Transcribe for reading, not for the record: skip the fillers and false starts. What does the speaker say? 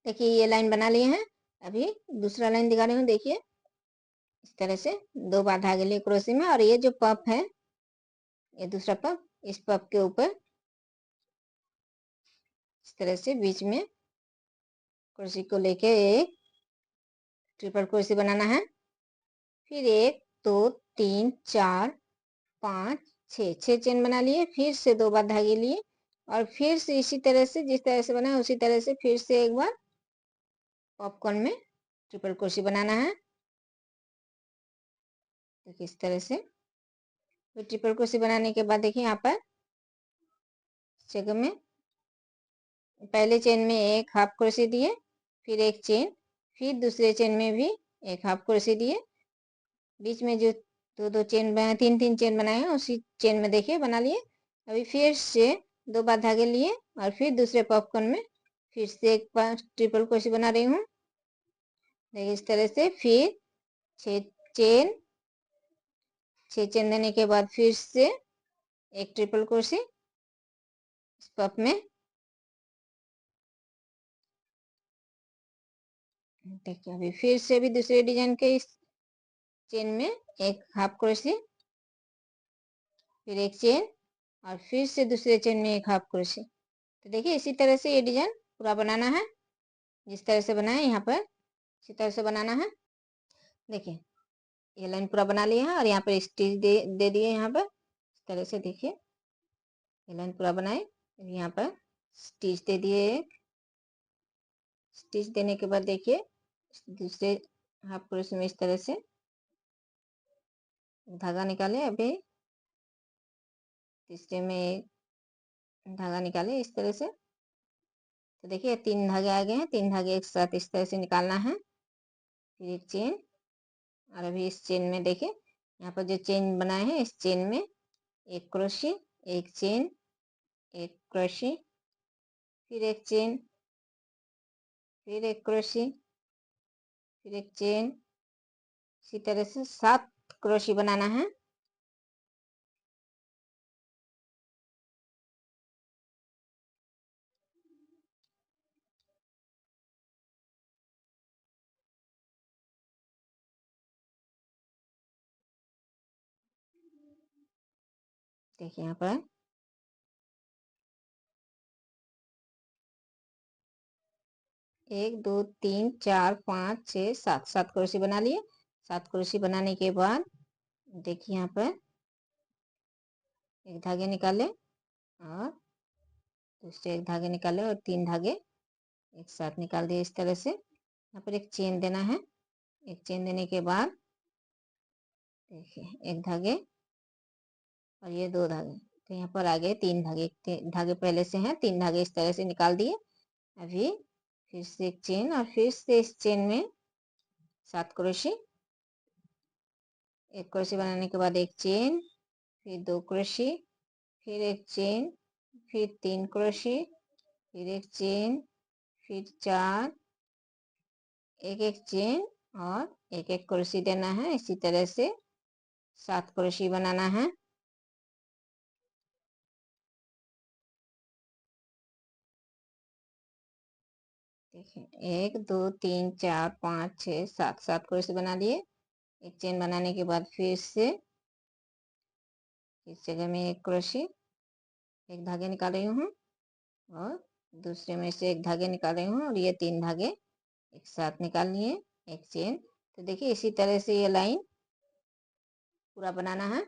देखिए ये लाइन बना लिए हैं। अभी दूसरा लाइन दिखा रही हूँ, देखिए इस तरह से 2 बार धागे लिए क्रोशे में, और ये जो पफ है, ये दूसरा पफ, इस पफ के ऊपर इस तरह से बीच में क्रोशे को लेके एक ट्रिपल क्रोशे बनाना है। फिर 1 2 3 4 5 6 चेन बना लिए, फिर से 2 बार धागे लिए, और फिर से इसी तरह से जिस तरह से बनाया उसी तरह से फिर से एक बार पॉपकॉर्न में ट्रिपल क्रोशे बनाना है। देखिए इस तरह से। फिर ट्रिपल क्रोशे बनाने के बाद देखिए यहाँ पर जगह में पहले चेन में एक हाफ क्रोशे दिए, फिर एक चेन, फिर दूसरे चेन में भी एक हाफ क्रोशे दिए, बीच में जो दो चेन बनाए, 3 चेन बनाए हैं उसी चेन में देखिए बना लिए। अभी फिर से 2 बार धागे लिए, और फिर दूसरे पॉपकॉर्न में फिर से एक बार ट्रिपल क्रोशे बना रही हूँ। देखिए इस तरह से। फिर 6 चेन, 6 चेन देने के बाद फिर से एक ट्रिपल क्रोशे इस पफ में। देखिए अभी फिर से भी दूसरे डिजाइन के इस चेन में एक हाफ क्रोशे, फिर एक चेन, और फिर से दूसरे चेन में एक हाफ क्रोशे। तो देखिए इसी तरह से ये डिजाइन पूरा बनाना है, जिस तरह से बनाए यहाँ पर इसी तरह से बनाना है। देखिए ये लाइन पूरा बना लिया है, और यहाँ पर स्टिच दे दिए यहाँ पर इस तरह से। देखिए ये लाइन पूरा बनाए, यहाँ पर स्टिच दे दिए एक। स्टिच देने के बाद देखिए दूसरे हाफ क्रोशे में इस तरह से धागा निकाले, अभी तीसरे में एक धागा निकाले इस तरह से। तो देखिए 3 धागे आ गए हैं, 3 धागे एक साथ इस तरह से निकालना है। फिर एक चेन, और अभी इस चेन में देखिए यहाँ पर जो चेन बनाए हैं इस चेन में एक क्रोशे, एक चेन, एक क्रोशे, फिर एक चेन, फिर एक क्रोशे, फिर एक चेन, इसी तरह से 7 क्रोशे बनाना है। देखिए यहाँ पर 1 2 3 4 5 6 7 क्रोशे बना लिए। 7 क्रोशे बनाने के बाद देखिए यहाँ पर एक धागे निकाले, और दूसरे एक धागे निकाले, और 3 धागे एक साथ निकाल दिए इस तरह से। यहाँ पर एक चेन देना है। एक चेन देने के बाद देखिए एक धागे और ये 2 धागे, तो यहाँ पर आ गए 3 धागे। धागे पहले से हैं, 3 धागे इस तरह से निकाल दिए। अभी फिर से एक चेन, और फिर से इस चेन में 7 क्रोशे। एक क्रोशे बनाने के बाद एक चेन, फिर 2 क्रोशे, फिर एक चेन, फिर 3 क्रोशे, फिर एक चेन, फिर 4, एक चेन, और एक क्रोशे देना है। इसी तरह से 7 क्रोशे बनाना है। देखिए 1 2 3 4 5 6 7 क्रोशे बना लिए। एक चेन बनाने के बाद फिर से इस जगह में एक क्रोशे, एक धागे निकाल रही हूँ, और दूसरे में से एक धागे निकाल रही हूँ, और ये 3 धागे एक साथ निकाल लिए, एक चेन। तो देखिए इसी तरह से ये लाइन पूरा बनाना है।